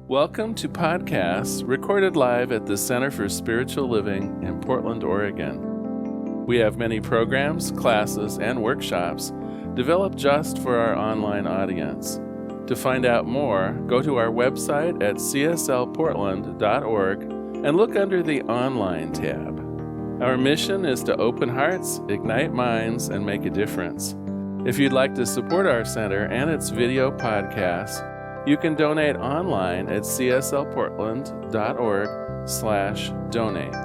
Welcome to podcasts recorded live at the Center for Spiritual Living in Portland, Oregon. We have many programs, classes, and workshops developed just for our online audience. To find out more, go to our website at cslportland.org and look under the Online tab. Our mission is to open hearts, ignite minds, and make a difference. If you'd like to support our center and its video podcasts, you can donate online at cslportland.org/donate.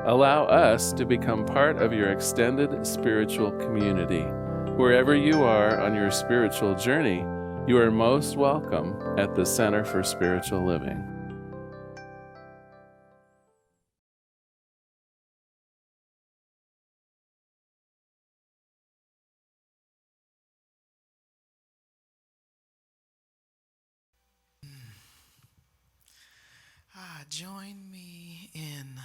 Allow us to become part of your extended spiritual community. Wherever you are on your spiritual journey, you are most welcome at the Center for Spiritual Living. Join me in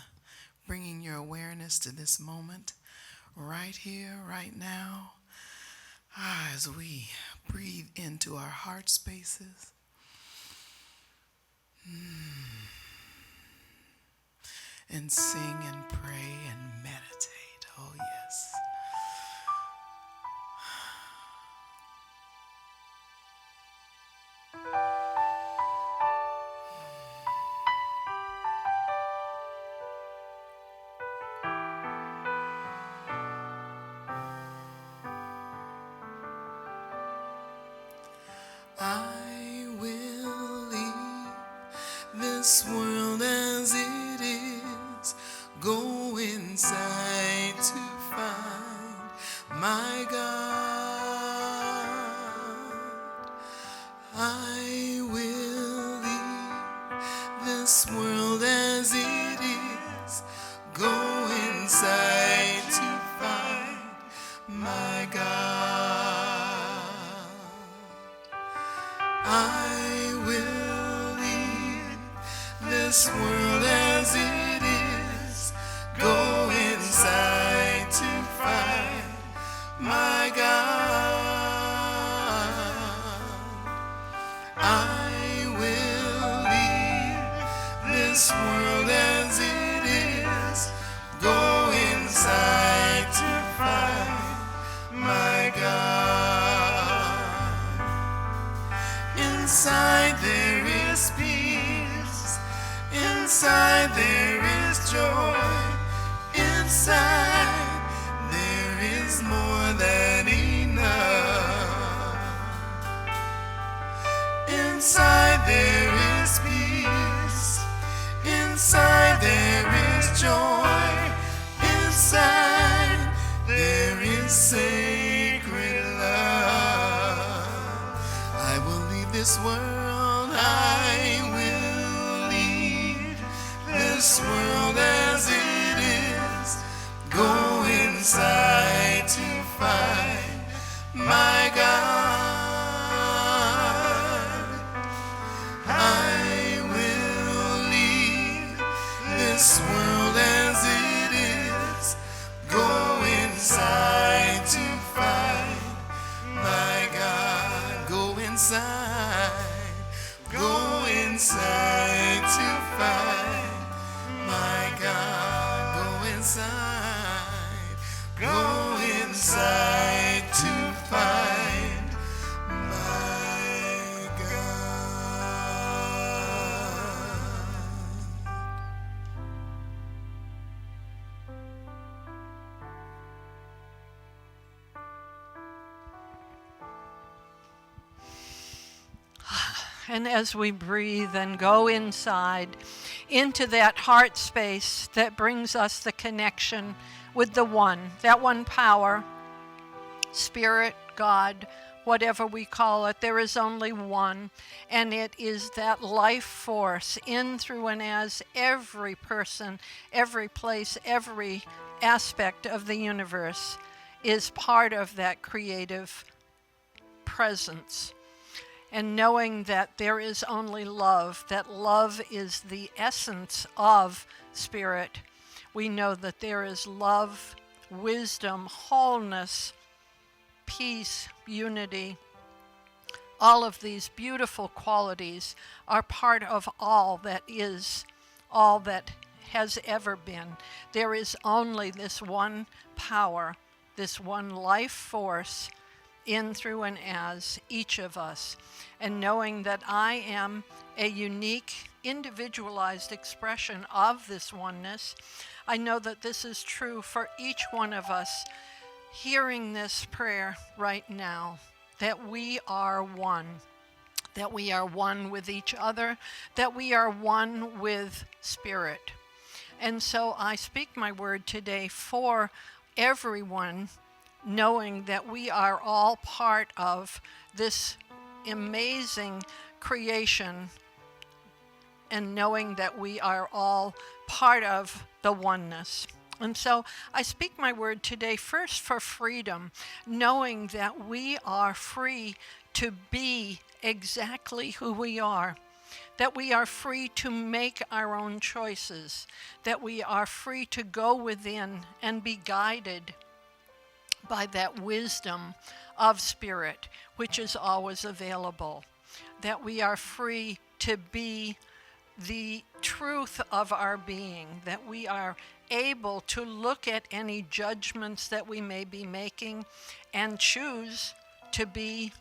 bringing your awareness to this moment, right here, right now, as we breathe into our heart spaces. And sing and pray and meditate. Oh, yes. I will leave this world as it is, go inside to find my God. I will leave this world as it is, go inside to find my God. I will leave this world as it is, go inside to find my God. I will leave this world as it is, go inside to find my God. Inside there is peace, inside there is joy, inside there is more than enough. Inside there is peace, inside there is joy, inside there is sacred love. I will leave this world, I will leave this world as it is, go inside to find my God. I will leave this world as it is, go inside to find my God. Go inside to find my God. Go inside to find my God. And as we breathe and go inside into that heart space that brings us the connection with the one, that one power, spirit, God, whatever we call it, there is only one. And it is that life force in, through, and as every person, every place, every aspect of the universe is part of that creative presence. And knowing that there is only love, that love is the essence of spirit. We know that there is love, wisdom, wholeness, peace, unity, All of these beautiful qualities are part of all that is, all that has ever been. There is only this one power, this one life force in, through, and as each of us. And knowing that I am a unique, individualized expression of this oneness, I know that this is true for each one of us hearing this prayer right now, that we are one. That we are one with each other, that we are one with Spirit. And so I speak my word today for everyone, knowing that we are all part of this amazing creation, and knowing that we are all part of the oneness. And so I speak my word today first for freedom, knowing that we are free to be exactly who we are, that we are free to make our own choices, that we are free to go within and be guided by that wisdom of Spirit, which is always available, that we are free to be the truth of our being, that we are able to look at any judgments that we may be making and choose to be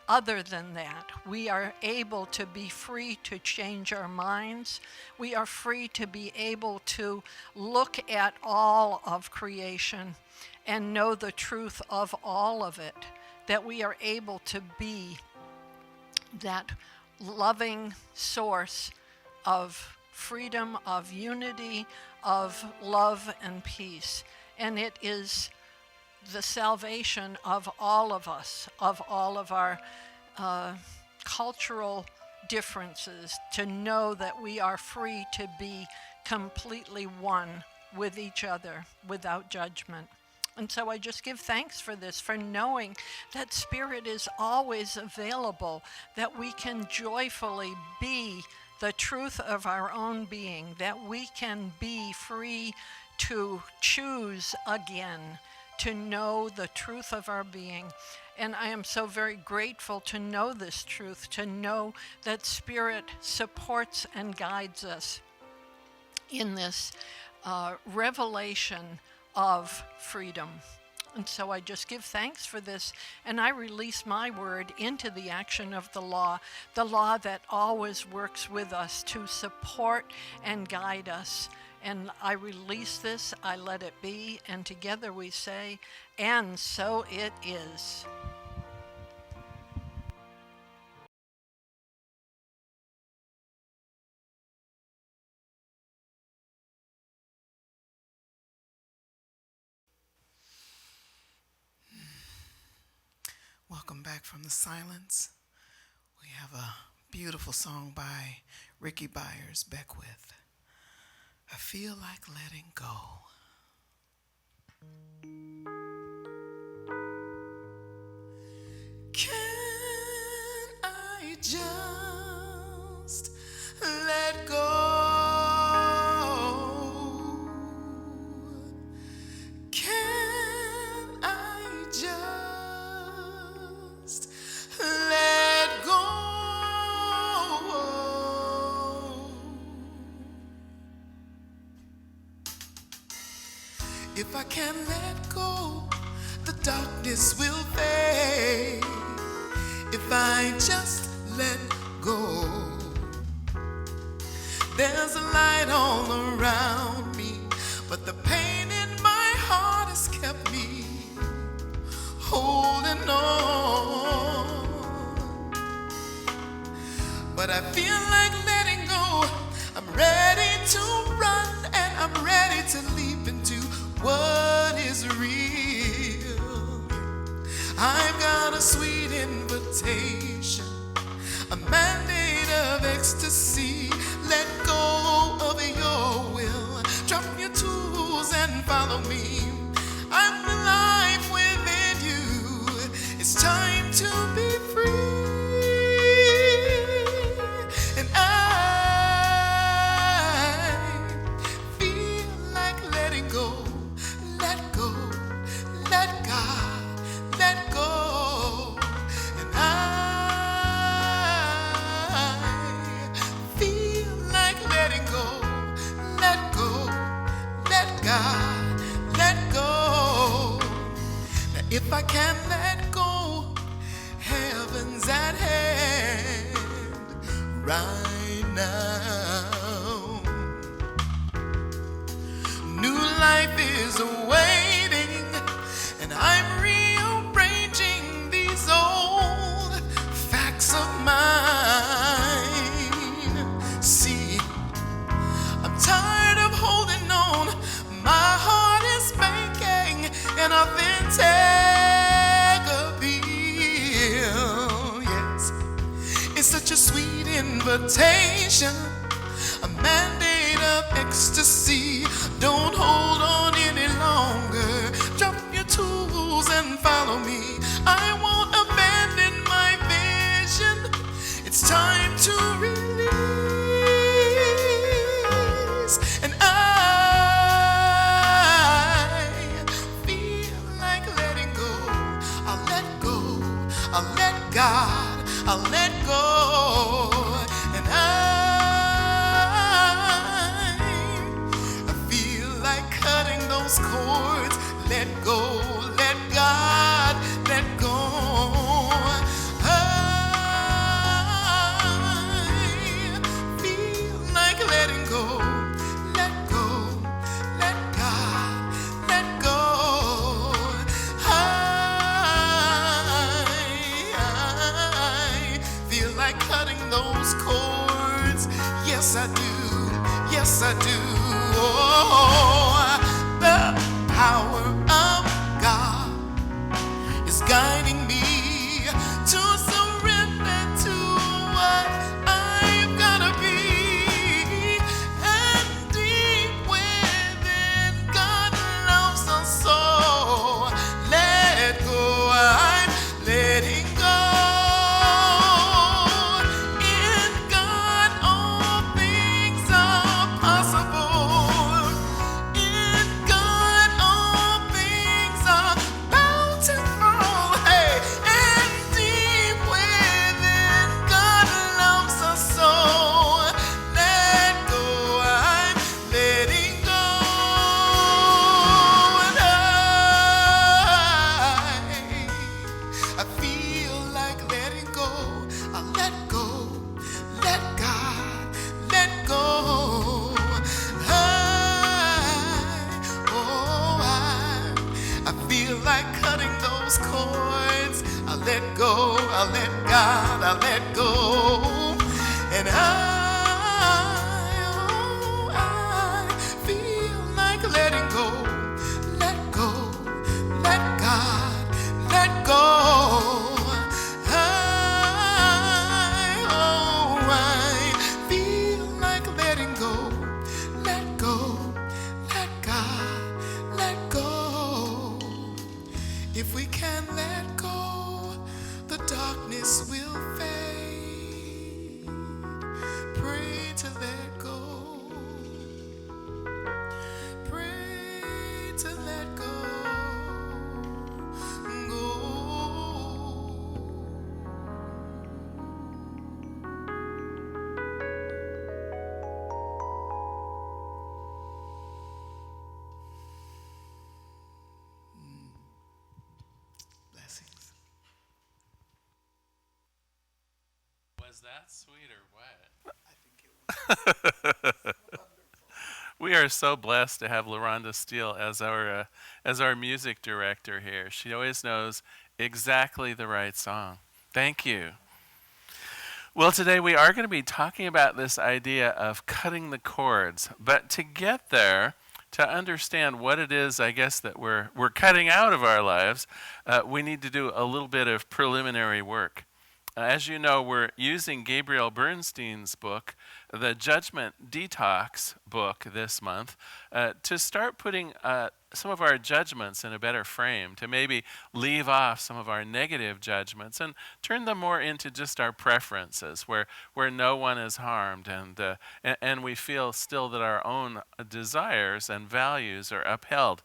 other than that. We are able to be free to change our minds. We are free to be able to look at all of creation and know the truth of all of it, that we are able to be that loving source of freedom, of unity, of love and peace. And it is the salvation of all of us, of all of our cultural differences, to know that we are free to be completely one with each other without judgment. And so I just give thanks for this, for knowing that Spirit is always available, that we can joyfully be the truth of our own being, that we can be free to choose again, to know the truth of our being. And I am so very grateful to know this truth, to know that Spirit supports and guides us in this revelation of freedom. And so I just give thanks for this, and I release my word into the action of the law that always works with us to support and guide us. And I release this, I let it be, and together we say, and so it is. Welcome back from the silence. We have a beautiful song by Ricki Bears, Beckwith. I feel like letting go. Can I just let go? Can I just let go? If I can let go, the darkness will fade. If I just let go, there's a light all around me, but the pain in my heart has kept me holding on. But I feel like letting go. I'm ready to run, and I'm ready to leap into what is real. I've got a sweet invitation, a mandate of ecstasy. Let go of your will. Drop your tools and follow me. I'm alive within you. It's time to be free. And I feel like letting go. Let go. Let God. Let go. And I If I can let go, heaven's at hand right now. New life is awaiting, and I'm rearranging these old facts of mine. See, I'm tired of holding on. My heart is making an authentic appeal. Yes, it's such a sweet invitation, a mandate of ecstasy. Don't hold on any longer. Drop your tools and follow me. I won't abandon my vision. It's time to release, and I feel like letting go. I'll let go. I'll let God. I'll let go, and I feel like cutting those cords. Let go, let God, let go. I feel like letting go, let go, let God, let go. I feel like cutting those cords. Yes, I do. Yes, I do. Oh, the power of God is guiding me to surrender to what I've gotta be. And deep within, God loves us so. Let go, I'm letting go. In God, all things are possible. In God, all things are bountiful. Hey, and deep within, God loves us so. Let go, I'm letting go. And I feel like letting go. I let go, let God, let go. I feel like cutting those cords. I let go, I let God, I let go. And I feel like letting go, let go, let God, let go. I feel like letting go, let go, let God, let go. If we can let go, the darkness will fade. Pray to let go. Pray to let go. Go. Blessings. Was that sweet or what? I think it was We are so blessed to have LaRhonda Steele as our music director here. She always knows exactly the right song. Thank you. Well, today we are going to be talking about this idea of cutting the cords. But to get there, to understand what it is, I guess, that we're cutting out of our lives, we need to do a little bit of preliminary work. As you know, we're using Gabrielle Bernstein's book, the Judgment Detox book this month, to start putting some of our judgments in a better frame, to maybe leave off some of our negative judgments and turn them more into just our preferences, where no one is harmed, and we feel still that our own desires and values are upheld.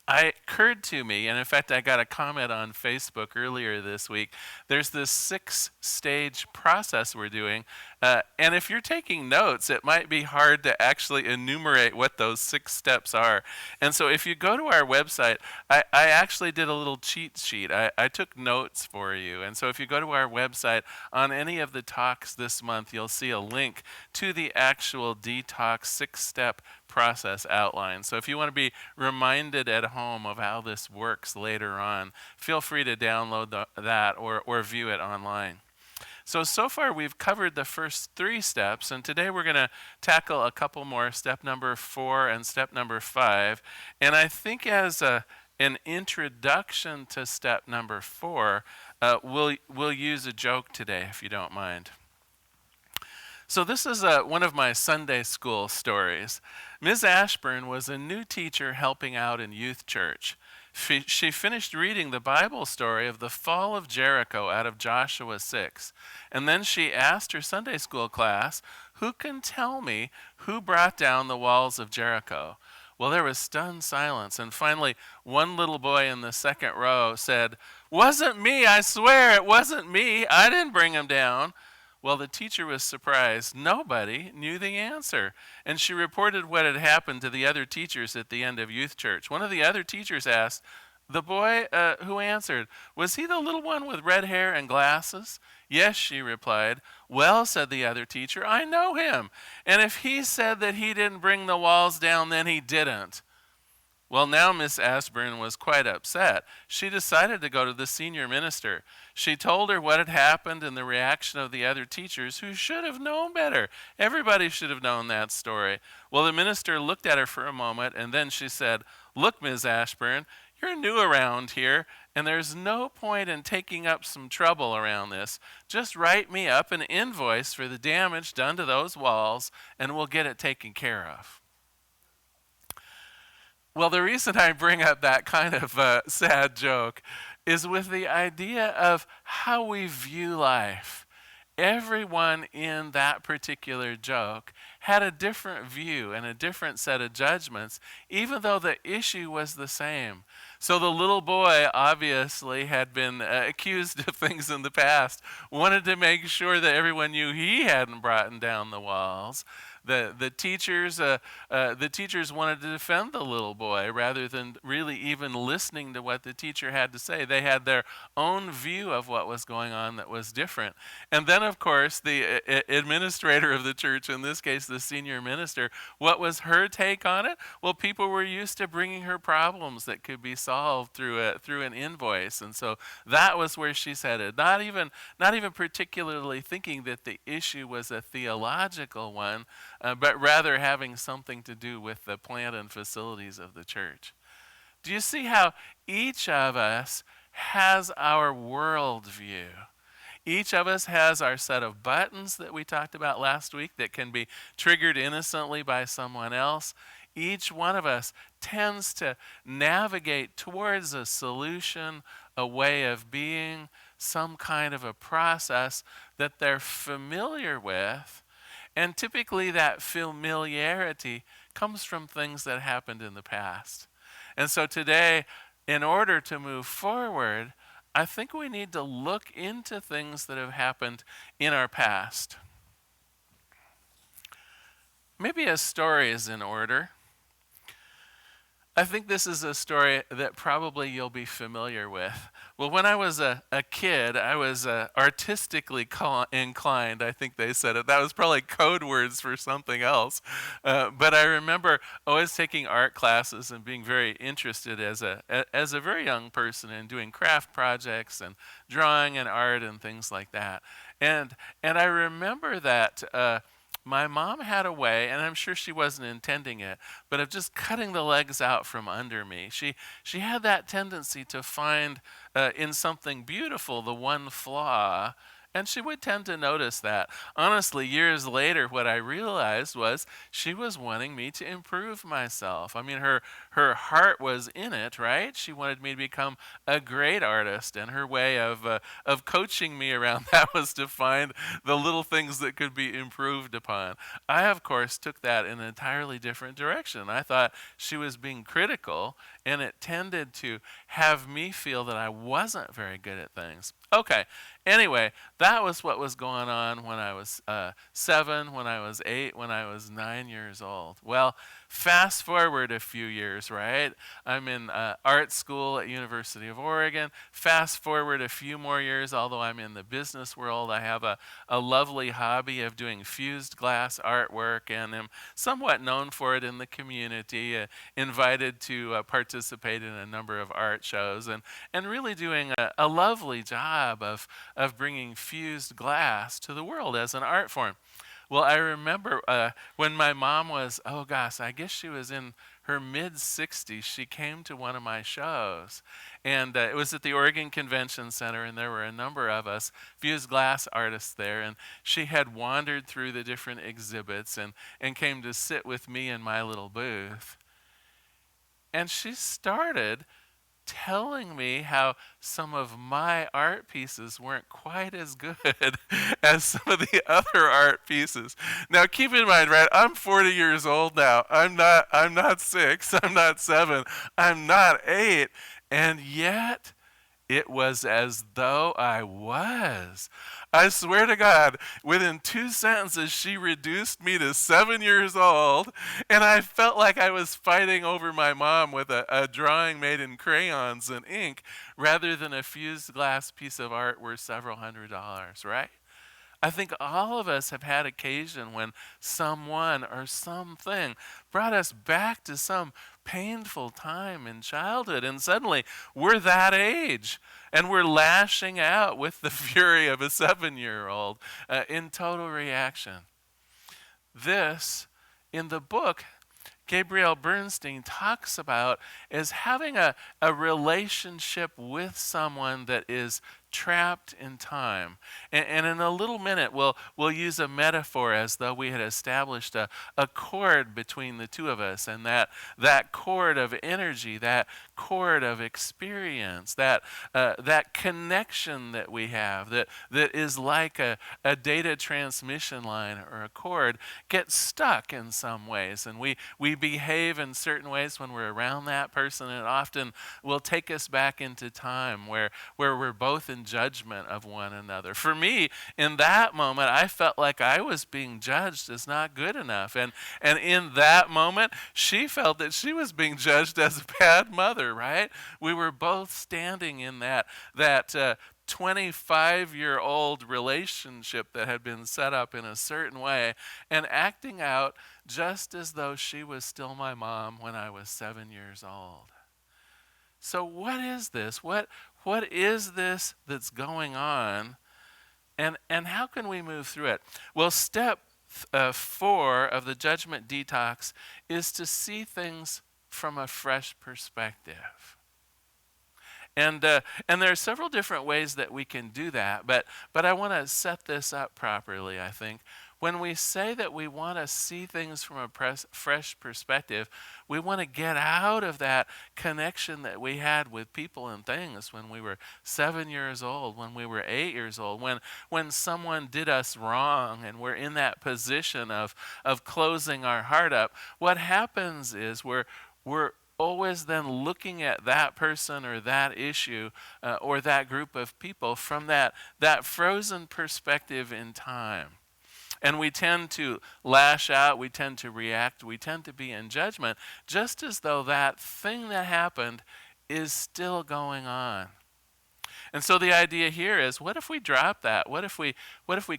it occurred to me, and in fact, I got a comment on Facebook earlier this week. There's this 6-stage process we're doing. And if you're taking notes, it might be hard to actually enumerate what those 6 steps are. And so if you go to our website, I actually did a little cheat sheet. I took notes for you. And so if you go to our website, on any of the talks this month, you'll see a link to the actual detox 6-step process outline. So if you want to be reminded at home of how this works later on, feel free to download that or view it online. So far we've covered the first 3 steps, and today we're going to tackle a couple more, step number 4 and step number 5. And I think as an introduction to step number 4, we'll use a joke today, if you don't mind. So this is one of my Sunday school stories. Ms. Ashburn was a new teacher helping out in youth church. She finished reading the Bible story of the fall of Jericho out of Joshua 6. And then she asked her Sunday school class, "Who can tell me who brought down the walls of Jericho?" Well, there was stunned silence. And finally, one little boy in the second row said, "Wasn't me, I swear, it wasn't me. I didn't bring them down." Well, the teacher was surprised. Nobody knew the answer. And she reported what had happened to the other teachers at the end of youth church. One of the other teachers asked, "The boy who answered, was he the little one with red hair and glasses?" "Yes," she replied. "Well," said the other teacher, "I know him. And if he said that he didn't bring the walls down, then he didn't." Well, now Miss Ashburn was quite upset. She decided to go to the senior minister. She told her what had happened and the reaction of the other teachers, who should have known better. Everybody should have known that story. Well, the minister looked at her for a moment, and then she said, "Look, Miss Ashburn, you're new around here, and there's no point in taking up some trouble around this. Just write me up an invoice for the damage done to those walls, and we'll get it taken care of." Well, the reason I bring up that kind of sad joke is with the idea of how we view life. Everyone in that particular joke had a different view and a different set of judgments, even though the issue was the same. So the little boy obviously had been accused of things in the past, wanted to make sure that everyone knew he hadn't brought down the walls. The teachers wanted to defend the little boy rather than really even listening to what the teacher had to say. They had their own view of what was going on that was different. And then, of course, the administrator of the church, in this case the senior minister, what was her take on it? Well, people were used to bringing her problems that could be solved through an invoice, and so that was where she's headed. Not even particularly thinking that the issue was a theological one, but rather having something to do with the plant and facilities of the church. Do you see how each of us has our worldview? Each of us has our set of buttons that we talked about last week that can be triggered innocently by someone else. Each one of us tends to navigate towards a solution, a way of being, some kind of a process that they're familiar with. And typically that familiarity comes from things that happened in the past. And so today, in order to move forward, I think we need to look into things that have happened in our past. Maybe a story is in order. I think this is a story that probably you'll be familiar with. Well, when I was a kid, I was artistically inclined, I think they said it. That was probably code words for something else. But I remember always taking art classes and being very interested as a very young person in doing craft projects and drawing and art and things like that. And I remember that my mom had a way, and I'm sure she wasn't intending it, but of just cutting the legs out from under me. She had that tendency to find in something beautiful the one flaw, and she would tend to notice that. Honestly, years later, what I realized was she was wanting me to improve myself. I mean, her heart was in it, right? She wanted me to become a great artist, and her way of coaching me around that was to find the little things that could be improved upon. I, of course, took that in an entirely different direction. I thought she was being critical, and it tended to have me feel that I wasn't very good at things. Okay, anyway, that was what was going on when I was 7, when I was 8, when I was 9 years old. Well, fast forward a few years, right? I'm in art school at University of Oregon. Fast forward a few more years, although I'm in the business world, I have a lovely hobby of doing fused glass artwork and am somewhat known for it in the community, invited to participate in a number of art shows, and really doing a lovely job of bringing fused glass to the world as an art form. Well, I remember when my mom was, oh gosh, I guess she was in her mid-60s, she came to one of my shows. And it was at the Oregon Convention Center, and there were a number of us fused glass artists there. And she had wandered through the different exhibits and came to sit with me in my little booth. And she started telling me how some of my art pieces weren't quite as good as some of the other art pieces. Now keep in mind, right, I'm 40 years old now. I'm not 6, I'm not 7, I'm not 8, and yet it was as though I was. I swear to God, within 2 sentences, she reduced me to 7 years old, and I felt like I was fighting over my mom with a drawing made in crayons and ink rather than a fused glass piece of art worth several $100s, right? I think all of us have had occasion when someone or something brought us back to some painful time in childhood, and suddenly we're that age, and we're lashing out with the fury of a 7-year-old in total reaction. This, in the book, Gabrielle Bernstein talks about as having a relationship with someone that is trapped in time. And in a little minute, we'll use a metaphor as though we had established a cord between the two of us, and that cord of energy, that cord of experience, that connection that we have that is like a data transmission line or a cord gets stuck in some ways, and we behave in certain ways when we're around that person, and it often will take us back into time where we're both in judgment of one another. For me, in that moment, I felt like I was being judged as not good enough, and in that moment, she felt that she was being judged as a bad mother, right? We were both standing in that 25-year-old relationship that had been set up in a certain way and acting out just as though she was still my mom when I was 7 years old. So what is this? What is this that's going on? And how can we move through it? Well, step 4 of the Judgment Detox is to see things from a fresh perspective. And there are several different ways that we can do that, but I want to set this up properly, I think. When we say that we want to see things from a fresh perspective, we want to get out of that connection that we had with people and things when we were 7 years old, when we were 8 years old, when someone did us wrong and we're in that position of closing our heart up. What happens is we're always then looking at that person or that issue or that group of people from that frozen perspective in time. And we tend to lash out, we tend to react, we tend to be in judgment, just as though that thing that happened is still going on. And so the idea here is, what if we drop that? What if we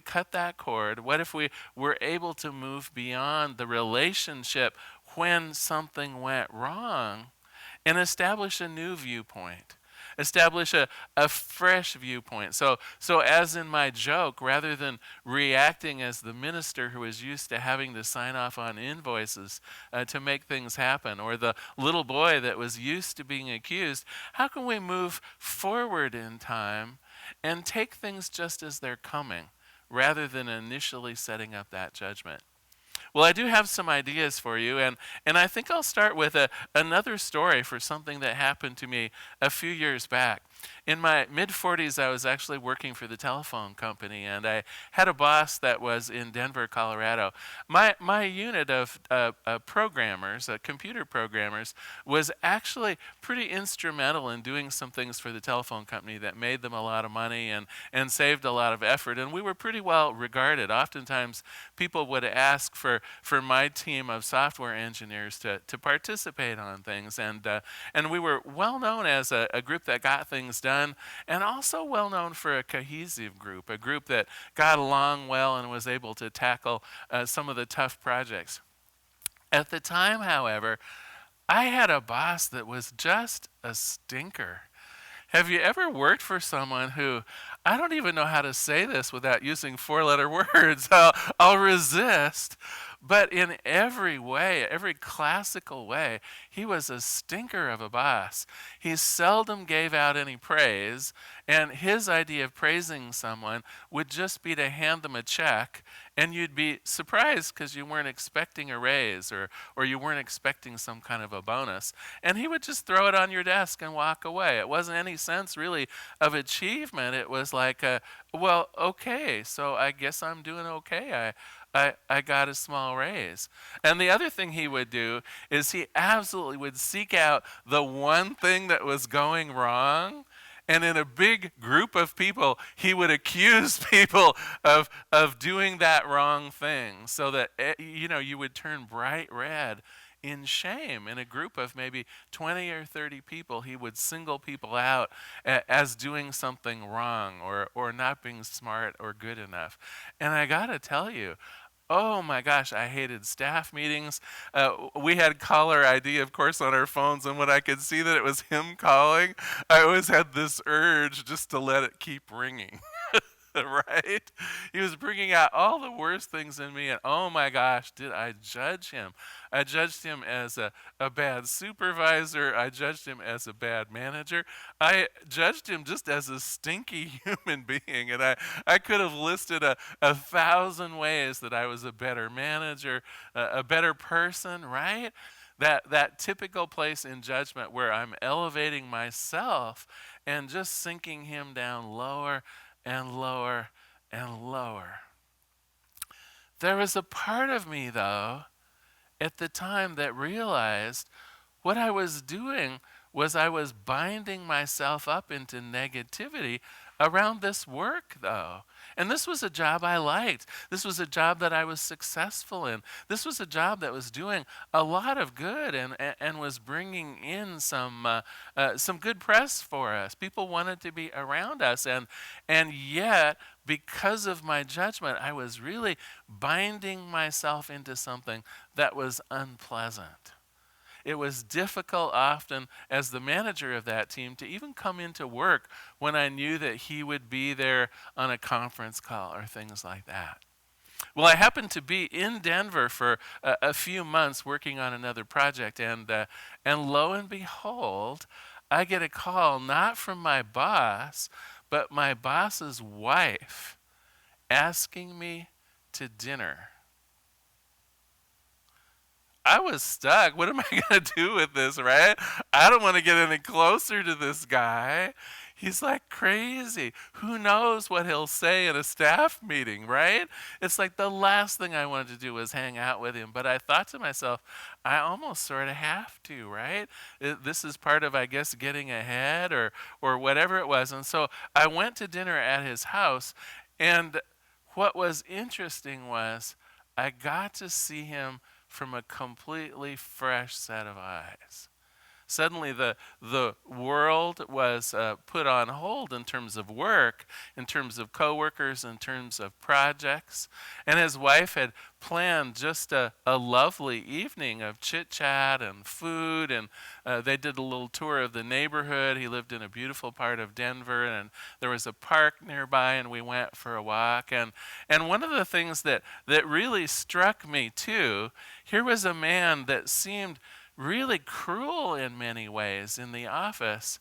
cut that cord? What if we were able to move beyond the relationship when something went wrong and establish a new viewpoint? Establish a fresh viewpoint. So as in my joke, rather than reacting as the minister who is used to having to sign off on invoices to make things happen, or the little boy that was used to being accused, how can we move forward in time and take things just as they're coming, rather than initially setting up that judgment? Well, I do have some ideas for you, and I think I'll start with another story for something that happened to me a few years back. In my mid-40s, I was actually working for the telephone company, and I had a boss that was in Denver, Colorado. My unit of programmers, computer programmers, was actually pretty instrumental in doing some things for the telephone company that made them a lot of money and saved a lot of effort, and we were pretty well regarded. Oftentimes, people would ask for my team of software engineers to participate on things, and we were well known as a group that got things done, and also well known for a cohesive group, a group that got along well and was able to tackle some of the tough projects. At the time, however, I had a boss that was just a stinker. Have you ever worked for someone who, I don't even know how to say this without using four-letter words, I'll resist, but in every way, every classical way, he was a stinker of a boss. He seldom gave out any praise, and his idea of praising someone would just be to hand them a check, and you'd be surprised because you weren't expecting a raise or you weren't expecting some kind of a bonus. And he would just throw it on your desk and walk away. It wasn't any sense really of achievement. It was like, well, okay, so I guess I'm doing okay. I got a small raise. And the other thing he would do is he absolutely would seek out the one thing that was going wrong. And in a big group of people, he would accuse people of doing that wrong thing so that, you would turn bright red in shame. In a group of maybe 20 or 30 people, he would single people out as doing something wrong or not being smart or good enough. And I got to tell you, oh my gosh, I hated staff meetings. We had caller ID, of course, on our phones, and when I could see that it was him calling, I always had this urge just to let it keep ringing. Right? He was bringing out all the worst things in me, and oh my gosh, did I judge him. I judged him as a bad supervisor. I judged him as a bad manager. I judged him just as a stinky human being, and I could have listed 1,000 ways that I was a better manager, a better person, right? That typical place in judgment where I'm elevating myself and just sinking him down lower and lower and lower. There was a part of me, though, at the time that realized what I was doing was I was binding myself up into negativity around this work, though. And this was a job I liked. This was a job that I was successful in. This was a job that was doing a lot of good and was bringing in some good press for us. People wanted to be around us. And yet, because of my judgment, I was really binding myself into something that was unpleasant. It was difficult often as the manager of that team to even come into work when I knew that he would be there on a conference call or things like that. Well, I happened to be in Denver for a few months working on another project, and lo and behold, I get a call not from my boss, but my boss's wife asking me to dinner. I was stuck. What am I going to do with this, right? I don't want to get any closer to this guy. He's like crazy. Who knows what he'll say in a staff meeting, right? It's like the last thing I wanted to do was hang out with him. But I thought to myself, I almost sort of have to, right? This is part of, I guess, getting ahead or whatever it was. And so I went to dinner at his house. And what was interesting was I got to see him from a completely fresh set of eyes. Suddenly the world was put on hold in terms of work, in terms of coworkers, in terms of projects. And his wife had planned just a lovely evening of chit-chat and food, and they did a little tour of the neighborhood. He lived in a beautiful part of Denver, and there was a park nearby, and we went for a walk. And one of the things that really struck me, too, here was a man that seemed really cruel in many ways in the office.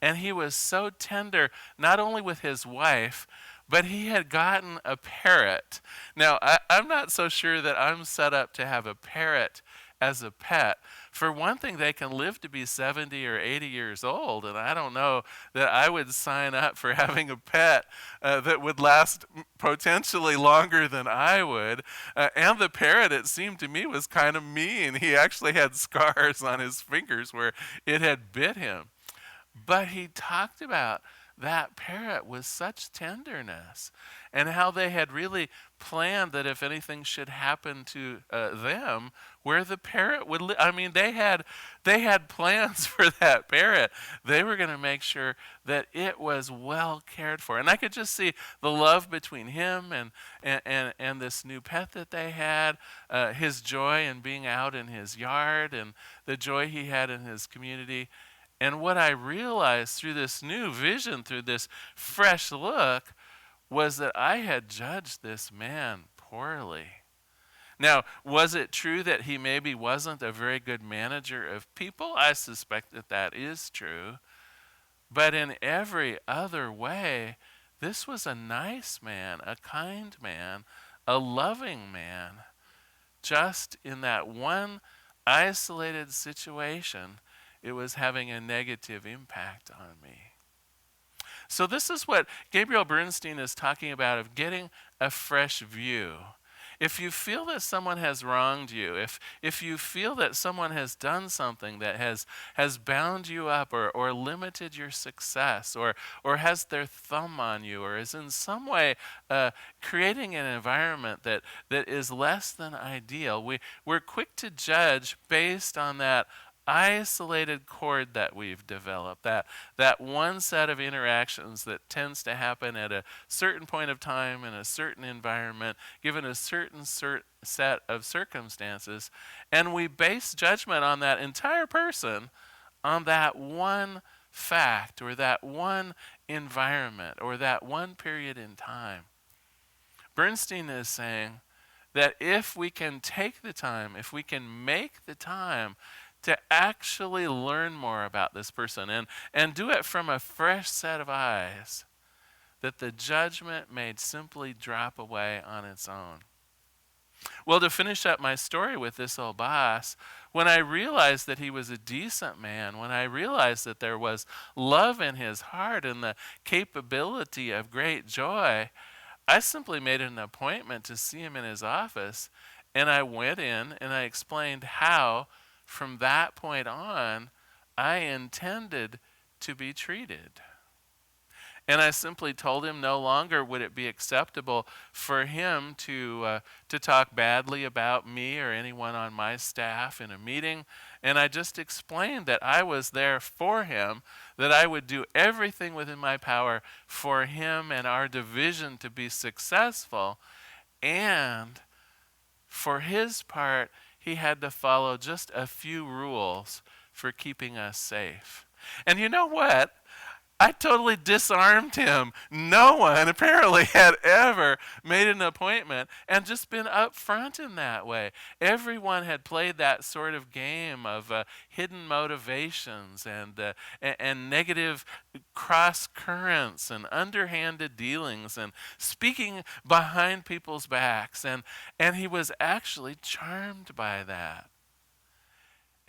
And he was so tender, not only with his wife, but he had gotten a parrot. Now, I'm not so sure that I'm set up to have a parrot as a pet. For one thing, they can live to be 70 or 80 years old, and I don't know that I would sign up for having a pet that would last potentially longer than I would. And the parrot, it seemed to me, was kind of mean. He actually had scars on his fingers where it had bit him. But he talked about that parrot with such tenderness and how they had really planned that if anything should happen to them, where the parrot would live. I mean, they had plans for that parrot. They were going to make sure that it was well cared for. And I could just see the love between him and this new pet that they had, his joy in being out in his yard and the joy he had in his community. And what I realized through this new vision, through this fresh look, was that I had judged this man poorly. Now, was it true that he maybe wasn't a very good manager of people? I suspect that that is true. But in every other way, this was a nice man, a kind man, a loving man. Just in that one isolated situation, it was having a negative impact on me. So this is what Gabrielle Bernstein is talking about, of getting a fresh view. If you feel that someone has wronged you, if you feel that someone has done something that has bound you up or limited your success or has their thumb on you or is in some way creating an environment that is less than ideal, we're quick to judge based on that isolated chord that we've developed, that one set of interactions that tends to happen at a certain point of time in a certain environment, given a certain set of circumstances, and we base judgment on that entire person on that one fact or that one environment or that one period in time. Bernstein is saying that if we can take the time, if we can make the time to actually learn more about this person and do it from a fresh set of eyes, that the judgment may simply drop away on its own. Well, to finish up my story with this old boss, when I realized that he was a decent man, when I realized that there was love in his heart and the capability of great joy, I simply made an appointment to see him in his office, and I went in and I explained how from that point on, I intended to be treated. And I simply told him no longer would it be acceptable for him to talk badly about me or anyone on my staff in a meeting. And I just explained that I was there for him, that I would do everything within my power for him and our division to be successful. And for his part, he had to follow just a few rules for keeping us safe. And you know what? I totally disarmed him. No one apparently had ever made an appointment and just been upfront in that way. Everyone had played that sort of game of hidden motivations and negative cross currents and underhanded dealings and speaking behind people's backs. And he was actually charmed by that.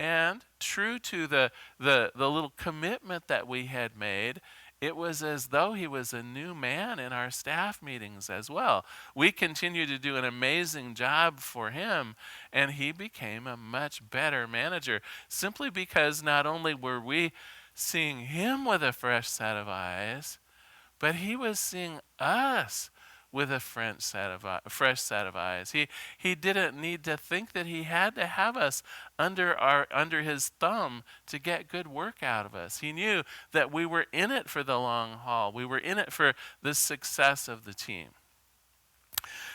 And true to the little commitment that we had made, it was as though he was a new man in our staff meetings as well. We continued to do an amazing job for him, and he became a much better manager, simply because not only were we seeing him with a fresh set of eyes, but he was seeing us with a fresh set of eyes. He didn't need to think that he had to have us under his thumb to get good work out of us. He knew that we were in it for the long haul. We were in it for the success of the team.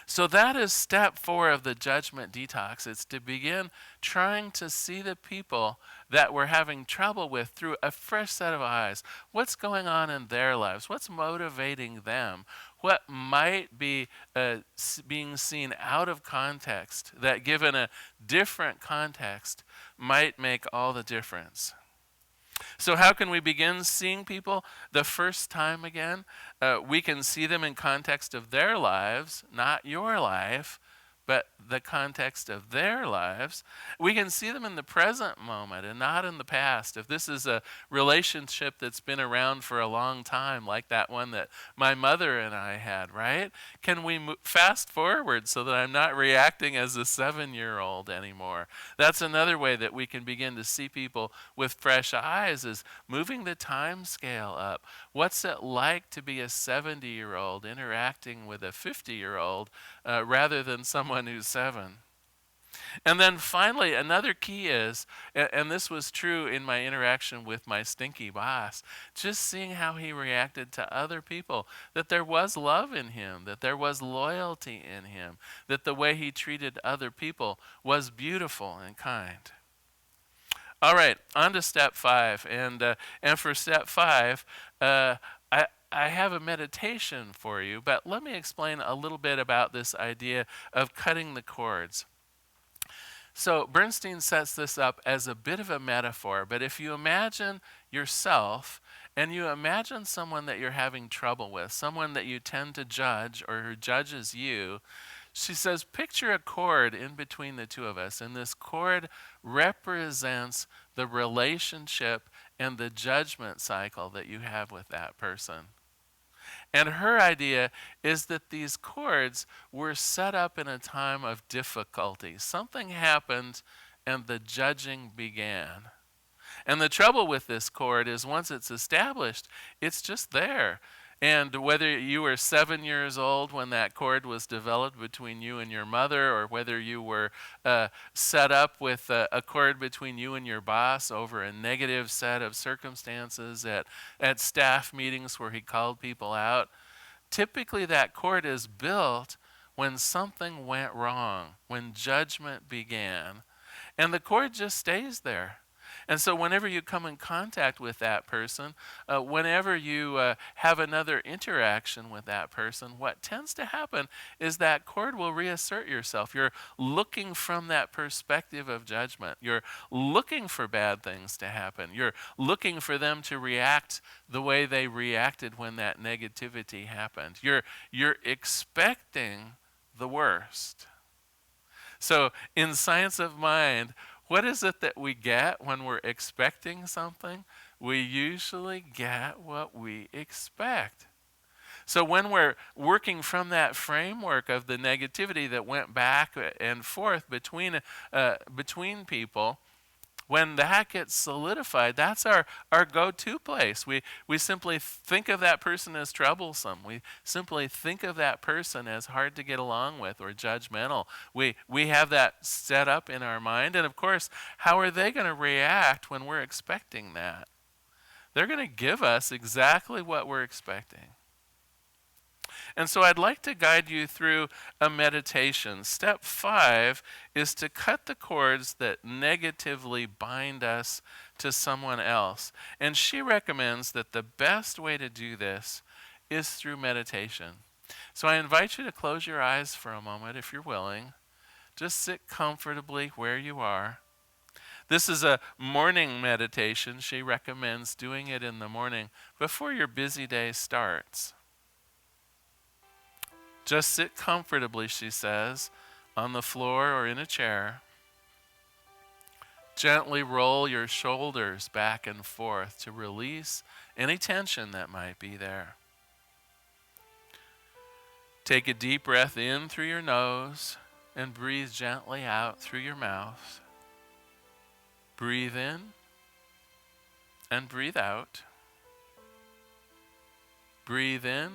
So that is step 4 of the Judgment Detox. It's to begin trying to see the people that we're having trouble with through a fresh set of eyes. What's going on in their lives? What's motivating them? What might be being seen out of context that, given a different context, might make all the difference? So how can we begin seeing people the first time again? We can see them in context of their lives, not your life, but the context of their lives. We can see them in the present moment and not in the past. If this is a relationship that's been around for a long time, like that one that my mother and I had, right? Can we fast forward so that I'm not reacting as a 7-year-old anymore? That's another way that we can begin to see people with fresh eyes, is moving the time scale up. What's it like to be a 70-year-old interacting with a 50-year-old rather than someone who's 7? And then finally, another key is, and this was true in my interaction with my stinky boss, just seeing how he reacted to other people, that there was love in him, that there was loyalty in him, that the way he treated other people was beautiful and kind. All right, on to step 5. And for step 5, I have a meditation for you, but let me explain a little bit about this idea of cutting the cords. So Bernstein sets this up as a bit of a metaphor, but if you imagine yourself and you imagine someone that you're having trouble with, someone that you tend to judge or who judges you, she says, picture a cord in between the two of us, and this cord represents the relationship and the judgment cycle that you have with that person. And her idea is that these cords were set up in a time of difficulty. Something happened and the judging began. And the trouble with this cord is once it's established, it's just there. And whether you were 7 years old when that cord was developed between you and your mother, or whether you were set up with a cord between you and your boss over a negative set of circumstances at staff meetings where he called people out, typically that cord is built when something went wrong, when judgment began. And the cord just stays there. And so whenever you come in contact with that person, whenever you have another interaction with that person, what tends to happen is that cord will reassert yourself. You're looking from that perspective of judgment. You're looking for bad things to happen. You're looking for them to react the way they reacted when that negativity happened. You're expecting the worst. So in Science of Mind, what is it that we get when we're expecting something? We usually get what we expect. So when we're working from that framework of the negativity that went back and forth between people, when that gets solidified, that's our go-to place. We simply think of that person as troublesome. We simply think of that person as hard to get along with or judgmental. We have that set up in our mind. And of course, how are they going to react when we're expecting that? They're going to give us exactly what we're expecting. And so I'd like to guide you through a meditation. Step 5 is to cut the cords that negatively bind us to someone else. And she recommends that the best way to do this is through meditation. So I invite you to close your eyes for a moment if you're willing. Just sit comfortably where you are. This is a morning meditation. She recommends doing it in the morning before your busy day starts. Just sit comfortably, she says, on the floor or in a chair. Gently roll your shoulders back and forth to release any tension that might be there. Take a deep breath in through your nose and breathe gently out through your mouth. Breathe in and breathe out. Breathe in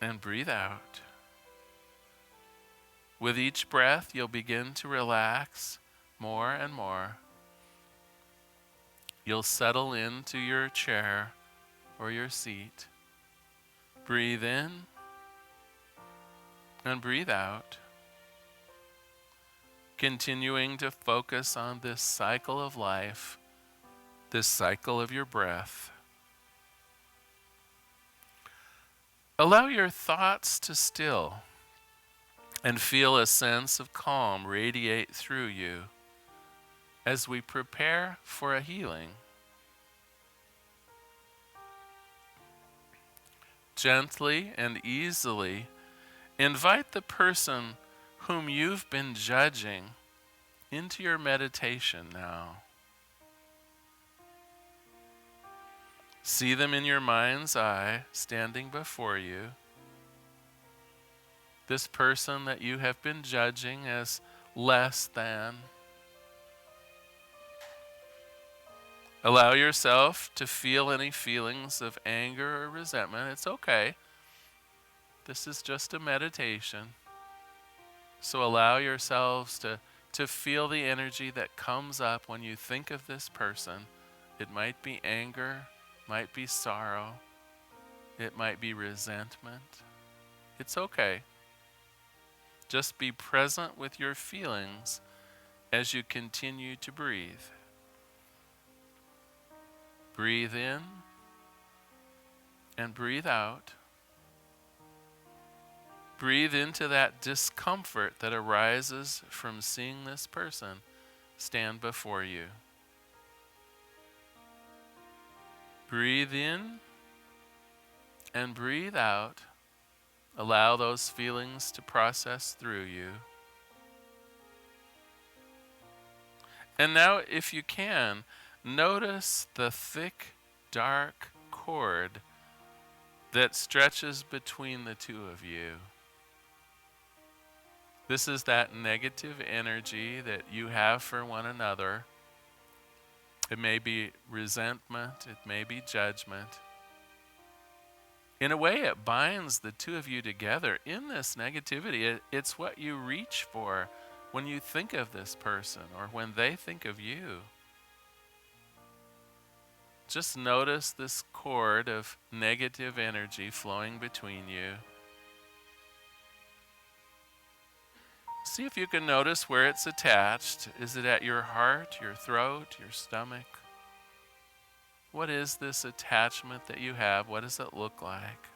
and breathe out. With each breath, you'll begin to relax more and more. You'll settle into your chair or your seat. Breathe in and breathe out. Continuing to focus on this cycle of life, this cycle of your breath. Allow your thoughts to still and feel a sense of calm radiate through you as we prepare for a healing. Gently and easily Invite the person whom you've been judging into your meditation now. See them in your mind's eye, standing before you. This person that you have been judging as less than. Allow yourself to feel any feelings of anger or resentment. It's okay. This is just a meditation. So allow yourselves to feel the energy that comes up when you think of this person. It might be anger, might be sorrow, it might be resentment. It's okay. Just be present with your feelings as you continue to breathe. Breathe in and breathe out. Breathe into that discomfort that arises from seeing this person stand before you. Breathe in and breathe out. Allow those feelings to process through you. And now, if you can, notice the thick, dark cord that stretches between the two of you. This is that negative energy that you have for one another. It may be resentment, it may be judgment. In a way, it binds the two of you together. In this negativity, it's what you reach for when you think of this person or when they think of you. Just notice this cord of negative energy flowing between you. See if you can notice where it's attached. Is it at your heart, your throat, your stomach? What is this attachment that you have? What does it look like?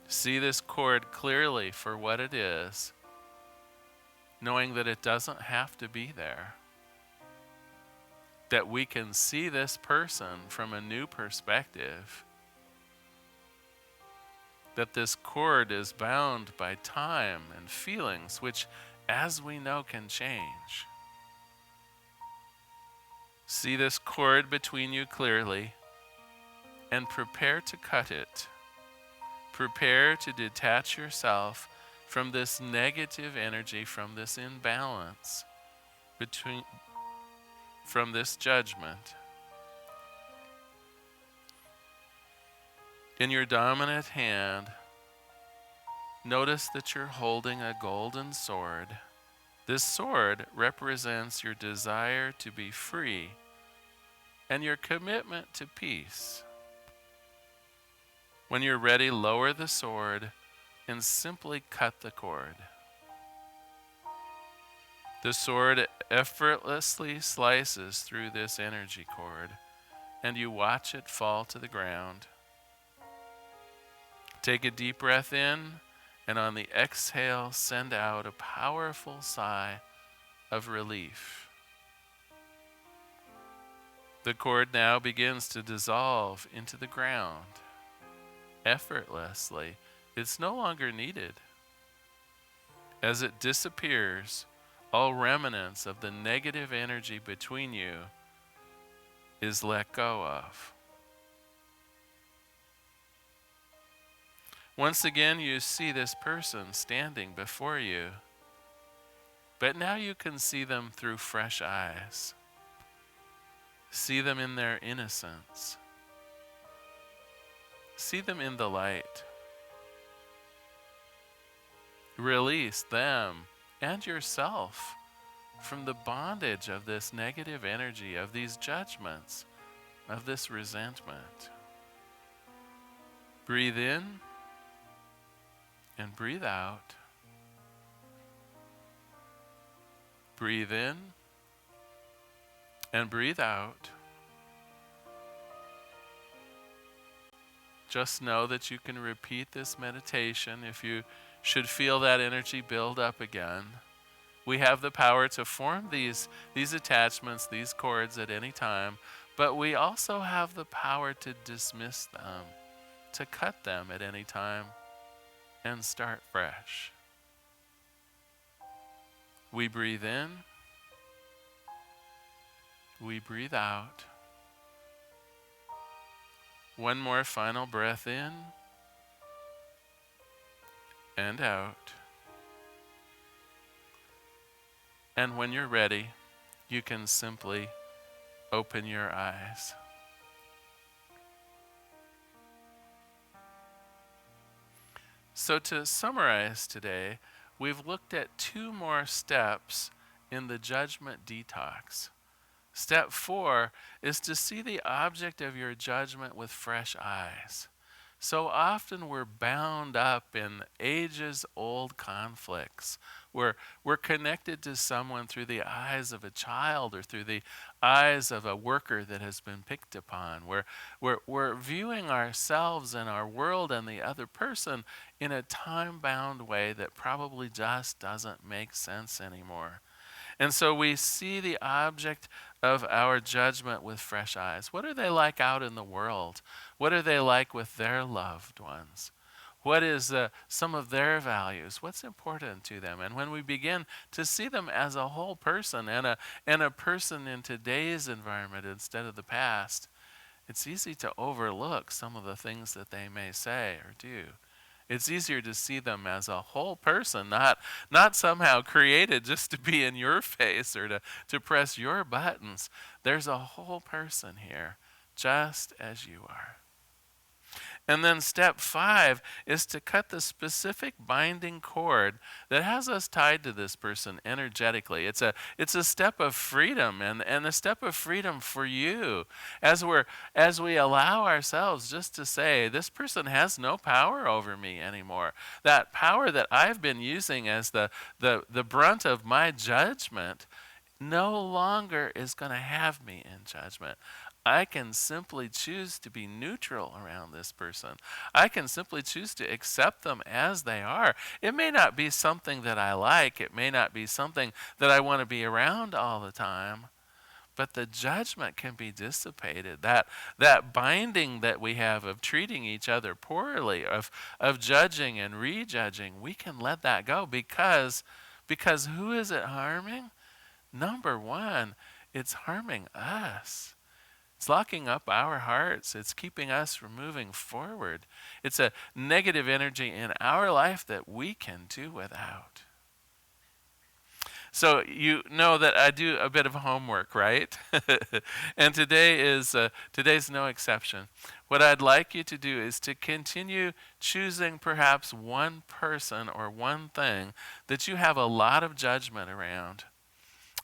See this cord clearly for what it is, knowing that it doesn't have to be there. That we can see this person from a new perspective. That this cord is bound by time and feelings, which, as we know, can change. See this cord between you clearly and prepare to cut it. Prepare to detach yourself from this negative energy, from this imbalance, from this judgment. In your dominant hand, notice that you're holding a golden sword. This sword represents your desire to be free and your commitment to peace. When you're ready, lower the sword and simply cut the cord. The sword effortlessly slices through this energy cord, and you watch it fall to the ground. Take a deep breath in, and on the exhale, send out a powerful sigh of relief. The cord now begins to dissolve into the ground effortlessly. It's no longer needed. As it disappears, all remnants of the negative energy between you is let go of. Once again, you see this person standing before you, but now you can see them through fresh eyes. See them in their innocence. See them in the light. Release them and yourself from the bondage of this negative energy, of these judgments, of this resentment. Breathe in and breathe out. Breathe in and breathe out. Just know that you can repeat this meditation if you should feel that energy build up again. We have the power to form these attachments, these cords at any time, but we also have the power to dismiss them, to cut them at any time. and start fresh. We breathe in, we breathe out. One more final breath in and out. And when you're ready, you can simply open your eyes. So to summarize today, we've looked at 2 more steps in the judgment detox. Step 4 is to see the object of your judgment with fresh eyes. So often we're bound up in ages-old conflicts. We're connected to someone through the eyes of a child or through the eyes of a worker that has been picked upon. We're viewing ourselves and our world and the other person in a time-bound way that probably just doesn't make sense anymore. And so we see the object of our judgment with fresh eyes. What are they like out in the world? What are they like with their loved ones? What is some of their values? What's important to them? And when we begin to see them as a whole person and a person in today's environment instead of the past, it's easy to overlook some of the things that they may say or do. It's easier to see them as a whole person, not somehow created just to be in your face or to press your buttons. There's a whole person here, just as you are. And then step 5 is to cut the specific binding cord that has us tied to this person energetically. It's a step of freedom and a step of freedom for you as we allow ourselves just to say, this person has no power over me anymore. That power that I've been using as the brunt of my judgment no longer is going to have me in judgment. I can simply choose to be neutral around this person. I can simply choose to accept them as they are. It may not be something that I like. It may not be something that I want to be around all the time. But the judgment can be dissipated. That binding that we have of treating each other poorly, of judging and rejudging, we can let that go because who is it harming? Number 1, it's harming us. It's locking up our hearts. It's keeping us from moving forward. It's a negative energy in our life that we can do without. So you know that I do a bit of homework, right? And today's no exception. What I'd like you to do is to continue choosing perhaps one person or one thing that you have a lot of judgment around.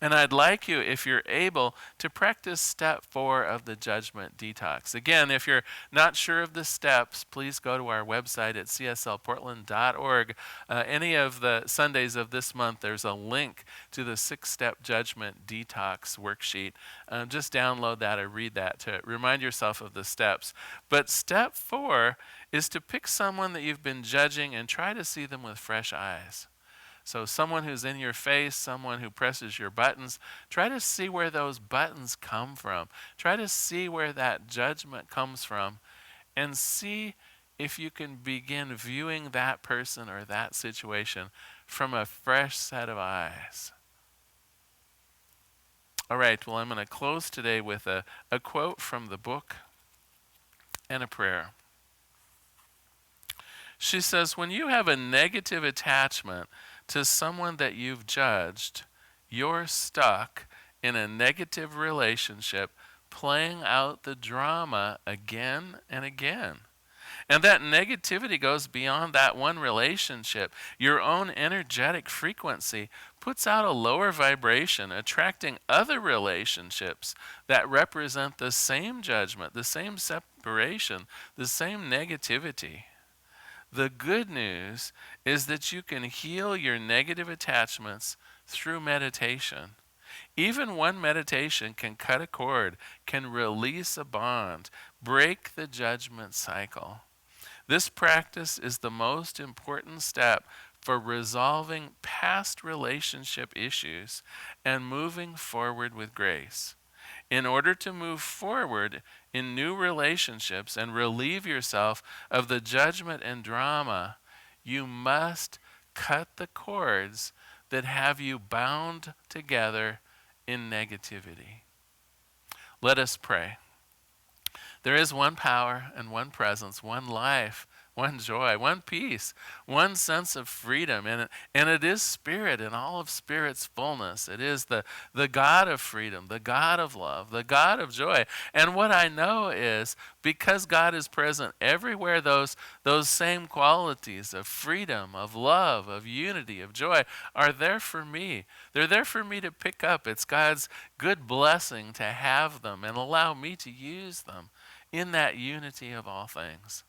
And I'd like you, if you're able, to practice step 4 of the Judgment Detox. Again, if you're not sure of the steps, please go to our website at cslportland.org. Any of the Sundays of this month, there's a link to the 6-step Judgment Detox worksheet. Just download that or read that to remind yourself of the steps. But step 4 is to pick someone that you've been judging and try to see them with fresh eyes. So someone who's in your face, someone who presses your buttons, try to see where those buttons come from. Try to see where that judgment comes from and see if you can begin viewing that person or that situation from a fresh set of eyes. All right, well, I'm going to close today with a quote from the book and a prayer. She says, when you have a negative attachment to someone that you've judged, you're stuck in a negative relationship playing out the drama again and again. And that negativity goes beyond that one relationship. Your own energetic frequency puts out a lower vibration, attracting other relationships that represent the same judgment, the same separation, the same negativity. The good news is that you can heal your negative attachments through meditation. Even one meditation can cut a cord, can release a bond, break the judgment cycle. This practice is the most important step for resolving past relationship issues and moving forward with grace. In order to move forward in new relationships and relieve yourself of the judgment and drama, You must cut the cords that have you bound together in negativity. Let us pray. There is one power and one presence, one life, one joy, one peace, one sense of freedom. And it is Spirit in all of Spirit's fullness. It is the God of freedom, the God of love, the God of joy. And what I know is because God is present everywhere, those same qualities of freedom, of love, of unity, of joy are there for me. They're there for me to pick up. It's God's good blessing to have them and allow me to use them in that unity of all things.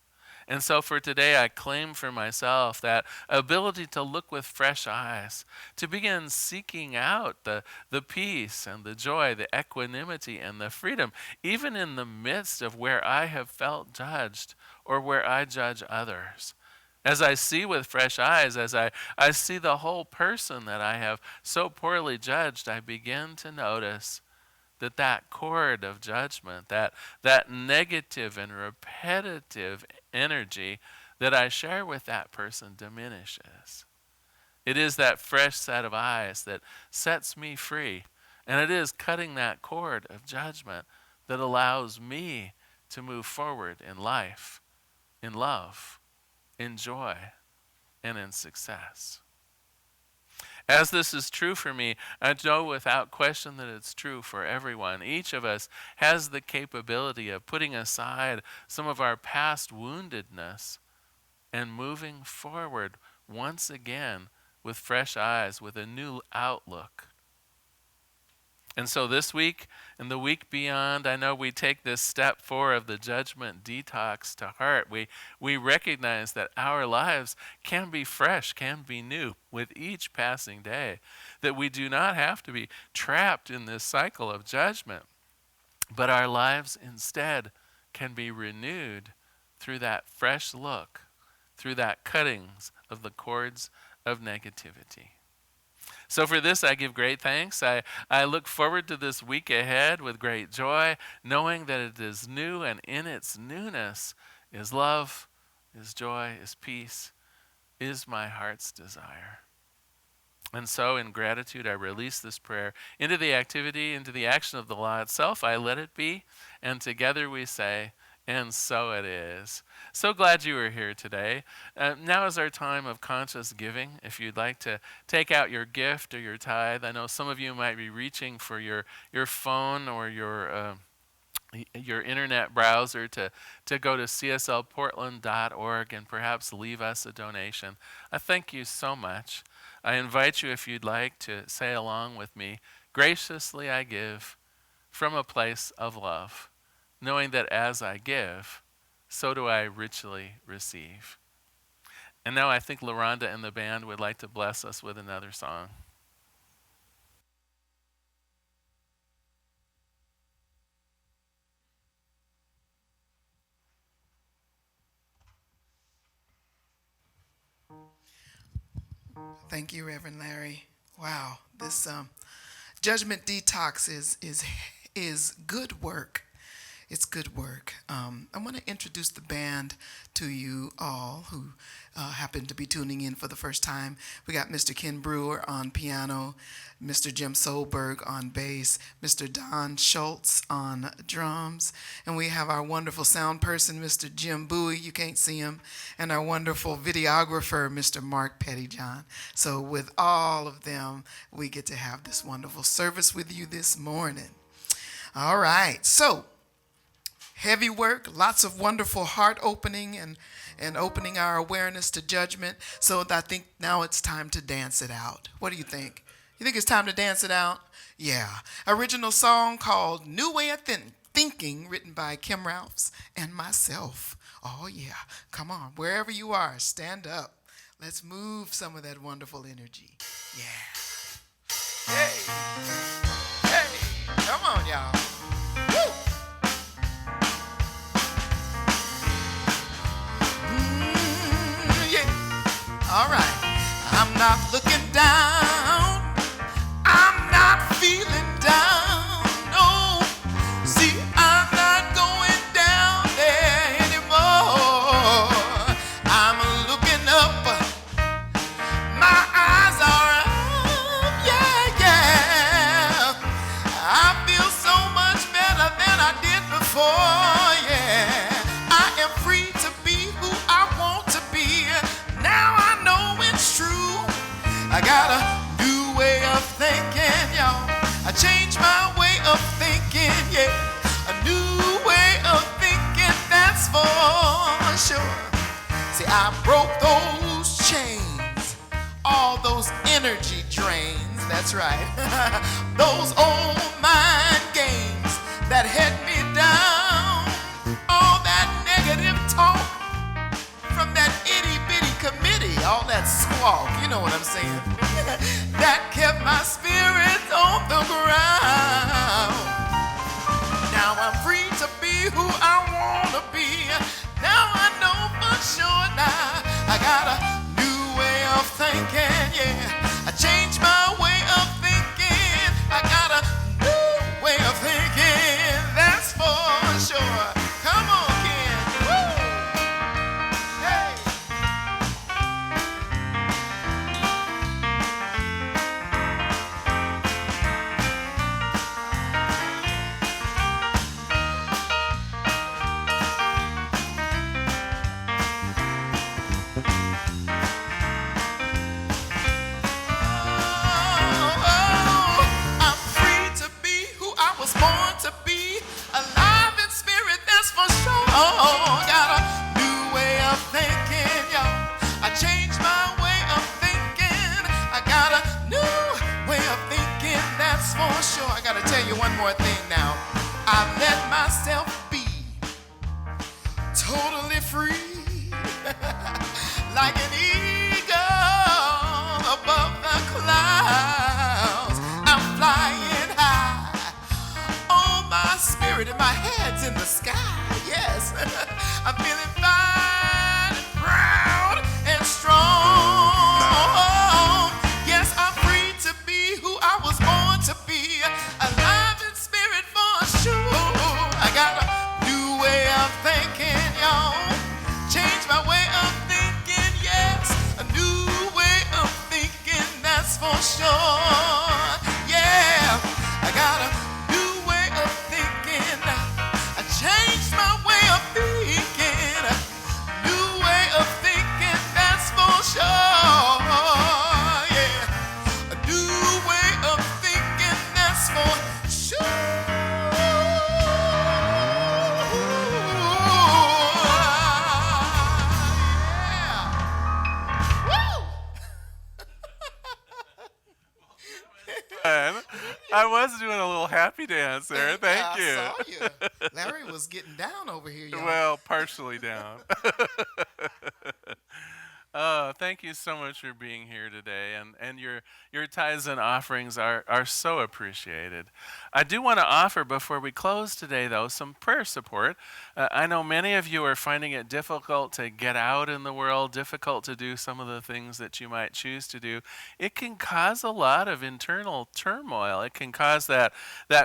And so for today, I claim for myself that ability to look with fresh eyes, to begin seeking out the peace and the joy, the equanimity and the freedom, even in the midst of where I have felt judged or where I judge others. As I see with fresh eyes, as I see the whole person that I have so poorly judged, I begin to notice that cord of judgment, that negative and repetitive energy that I share with that person diminishes. It is that fresh set of eyes that sets me free. And it is cutting that cord of judgment that allows me to move forward in life, in love, in joy, and in success. As this is true for me, I know without question that it's true for everyone. Each of us has the capability of putting aside some of our past woundedness and moving forward once again with fresh eyes, with a new outlook. And so this week and the week beyond, I know we take this step 4 of the Judgment Detox to heart. We recognize that our lives can be fresh, can be new with each passing day, that we do not have to be trapped in this cycle of judgment, but our lives instead can be renewed through that fresh look, through that cuttings of the cords of negativity. So for this, I give great thanks. I look forward to this week ahead with great joy, knowing that it is new, and in its newness is love, is joy, is peace, is my heart's desire. And so in gratitude, I release this prayer into the activity, into the action of the law itself. I let it be, and together we say, and so it is. So glad you were here today. Now is our time of conscious giving. If you'd like to take out your gift or your tithe, I know some of you might be reaching for your phone or your internet browser to go to cslportland.org and perhaps leave us a donation. I thank you so much. I invite you, if you'd like, to say along with me, graciously I give from a place of love, knowing that as I give, so do I richly receive. And now I think LaRhonda and the band would like to bless us with another song. Thank you, Reverend Larry. Wow, this Judgment Detox is good work. It's good work. I want to introduce the band to you all who happen to be tuning in for the first time. We got Mr. Ken Brewer on piano, Mr. Jim Solberg on bass, Mr. Don Schultz on drums, and we have our wonderful sound person, Mr. Jim Bowie, you can't see him, and our wonderful videographer, Mr. Mark Pettyjohn. So with all of them, we get to have this wonderful service with you this morning. All right, so heavy work, lots of wonderful heart opening and opening our awareness to judgment. So I think now it's time to dance it out. What do you think? You think it's time to dance it out? Yeah. Original song called New Way of Thinking, written by Kim Ralphs and myself. Oh yeah. Come on. Wherever you are, stand up. Let's move some of that wonderful energy. Yeah. Hey. Hey. Come on, y'all. Woo. All right, I'm not looking down, I'm not feeling down, no, see, I'm not going down there anymore, I'm looking up sure. See, I broke those chains, all those energy drains, that's right. Those old mind games that had me down, all that negative talk from that itty-bitty committee, all that squawk, you know what I'm saying, that kept my spirit on the ground. Now I'm free to be who I want to be. Now I know for sure now I got a new way of thinking, yeah. I changed my way of thinking. I got a new way of thinking, that's for sure. Come on, Ken. Woo! Hey. One more thing now. I let myself be totally free, like an eagle above the clouds. I'm flying high, oh my spirit and my head's in the sky. Yes, I'm feeling fine and proud and strong. Yes, I'm free to be who I was born to be. Alive in spirit for sure. I got a new way of thinking, y'all. Change my way of thinking, yes. A new way of thinking, that's for sure. Yeah, I got a new way of thinking. I changed my way of thinking. New way of thinking, that's for sure. Yeah, a new way of thinking, that's for sure. I was doing a little happy dance there. Thank you. I saw you. Larry was getting down over here, y'all. Well, partially down. Thank you so much for being here today, and your tithes and offerings are so appreciated. I do want to offer, before we close today, though, some prayer support. I know many of you are finding it difficult to get out in the world, difficult to do some of the things that you might choose to do. It can cause a lot of internal turmoil. It can cause that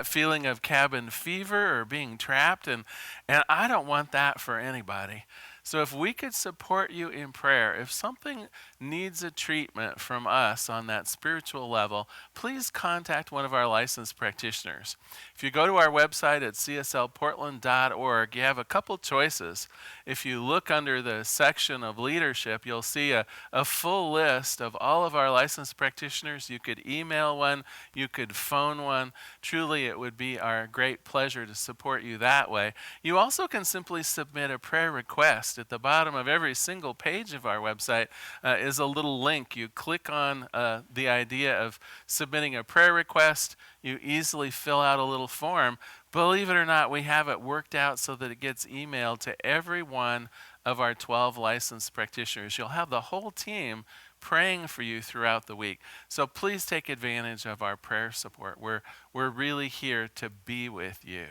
feeling of cabin fever or being trapped, and I don't want that for anybody. So if we could support you in prayer, if something needs a treatment from us on that spiritual level, please contact one of our licensed practitioners. If you go to our website at cslportland.org, you have a couple choices. If you look under the section of leadership, you'll see a full list of all of our licensed practitioners. You could email one, you could phone one. Truly, it would be our great pleasure to support you that way. You also can simply submit a prayer request. At the bottom of every single page of our website is a little link. You click on the idea of submitting a prayer request. You easily fill out a little form. Believe it or not, we have it worked out so that it gets emailed to every one of our 12 licensed practitioners. You'll have the whole team praying for you throughout the week. So please take advantage of our prayer support. We're really here to be with you.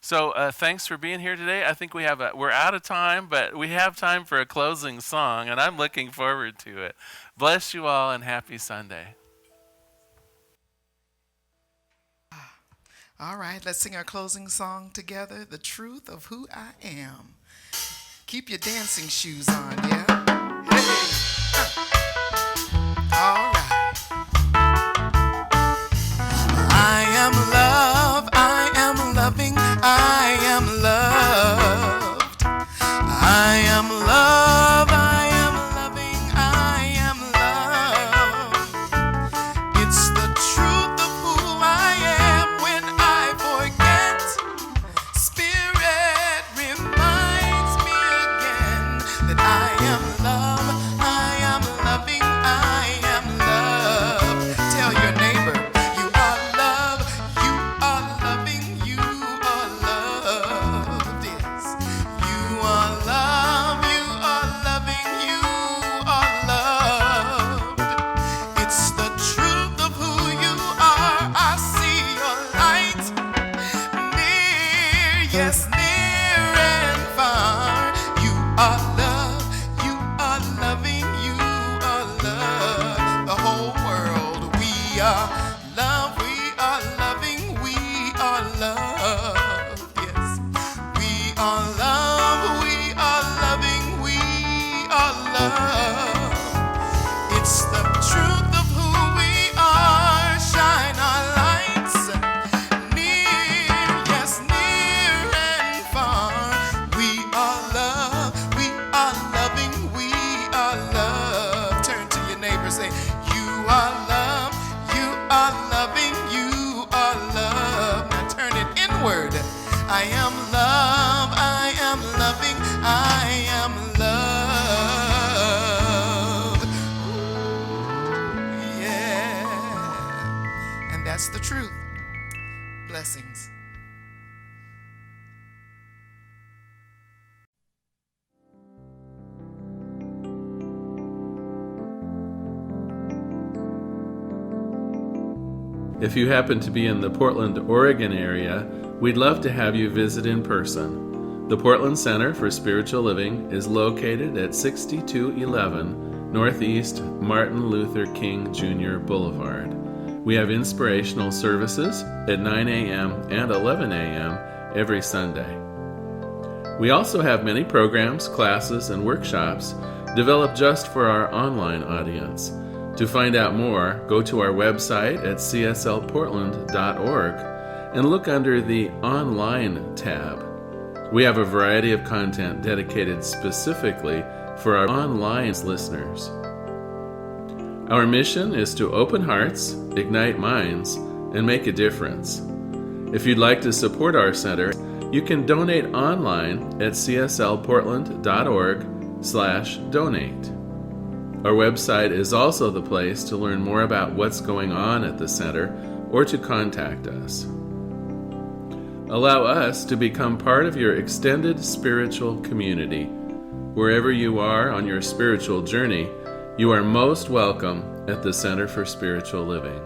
So thanks for being here today. I think we're out of time, but we have time for a closing song, and I'm looking forward to it. Bless you all, and happy Sunday. All right, let's sing our closing song together, The Truth of Who I Am. Keep your dancing shoes on, yeah? Hey. All right. I am love, I am loving, I am loved. I am love, I am loving, I am loved. It's the truth of who I am when I forget. Spirit reminds me again. verse say, you are love, you are loving, you are love. Now turn it inward. I am love, I am loving, I am love. Ooh, yeah. And that's the truth. Blessings. If you happen to be in the Portland, Oregon area, we'd love to have you visit in person. The Portland Center for Spiritual Living is located at 6211 Northeast Martin Luther King Jr. Boulevard. We have inspirational services at 9 a.m. and 11 a.m. every Sunday. We also have many programs, classes, and workshops developed just for our online audience. To find out more, go to our website at cslportland.org and look under the Online tab. We have a variety of content dedicated specifically for our online listeners. Our mission is to open hearts, ignite minds, and make a difference. If you'd like to support our center, you can donate online at cslportland.org/donate. Our website is also the place to learn more about what's going on at the center or to contact us. Allow us to become part of your extended spiritual community. Wherever you are on your spiritual journey, you are most welcome at the Center for Spiritual Living.